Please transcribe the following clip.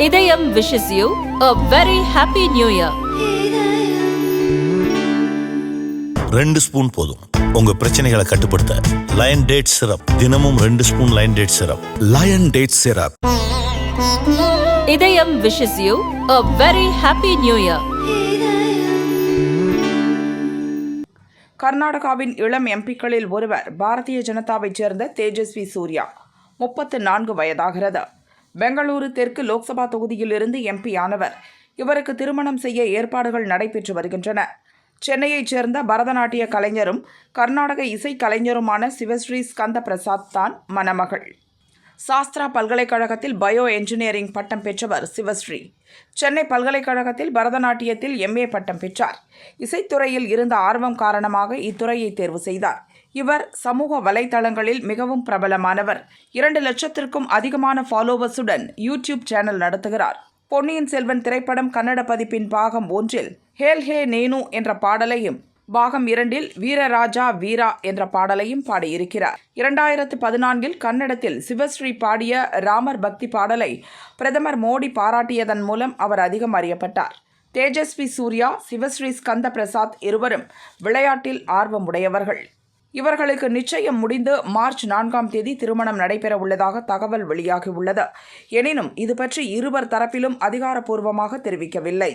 இதயம் wishes you a very happy new year. 2 spoon போதும் உங்க பிரச்சனைகளை கட்டுப்படுத்த. லயன் டேட் சிரப், தினமும் 2 spoon lion date syrup. Lion date syrup. இதயம் wishes you a very happy new year. கர்நாடகாவின் இளம் எம்பிக்களில் ஒருவர் பாரதிய ஜனதாவைச் சேர்ந்த தேஜஸ்வி சூர்யா. 34 வயதாகிறது. பெங்களூரு தெற்கு லோக்சபா தொகுதியிலிருந்து எம்பி ஆனவர். இவருக்கு திருமணம் செய்ய ஏற்பாடுகள் நடைபெற்று வருகின்றன. சென்னையைச் சேர்ந்த பரதநாட்டிய கலைஞரும் கர்நாடக இசை கலைஞருமான சிவஸ்ரீ ஸ்கந்த பிரசாத் தான் மணமகள். சாஸ்திரா பல்கலைக்கழகத்தில் பயோ என்ஜினியரிங் பட்டம் பெற்றவர் சிவஸ்ரீ. சென்னை பல்கலைக்கழகத்தில் பரதநாட்டியத்தில் MA பட்டம் பெற்றார். இசைத்துறையில் இருந்த ஆர்வம் காரணமாக இத்துறையை தேர்வு செய்தார். இவர் சமூக வலைதளங்களில் மிகவும் பிரபலமானவர். 2 லட்சத்திற்கும் அதிகமான ஃபாலோவர்ஸுடன் யூடியூப் சேனல் நடத்துகிறார். பொன்னியின் செல்வன் திரைப்படம் கன்னட பதிப்பின் பாகம் 1 ஹேல் ஹே நேனு என்ற பாடலையும், பாகம் 2 வீரராஜா வீரா என்ற பாடலையும் பாடியிருக்கிறார். 2014 கன்னடத்தில் சிவஸ்ரீ பாடிய ராமர் பக்தி பாடலை பிரதமர் மோடி பாராட்டியதன் மூலம் அவர் அதிகம் அறியப்பட்டார். தேஜஸ்வி சூர்யா, சிவஸ்ரீ ஸ்கந்த பிரசாத் இருவரும் விளையாட்டில் ஆர்வமுடையவர்கள். இவர்களுக்கு நிச்சயம் முடிந்து மார்ச் 4ஆம் தேதி திருமணம் நடைபெற உள்ளதாக தகவல் வெளியாகியுள்ளது. எனினும் இது பற்றி இருவர் தரப்பிலும் அதிகாரப்பூர்வமாக தெரிவிக்கவில்லை.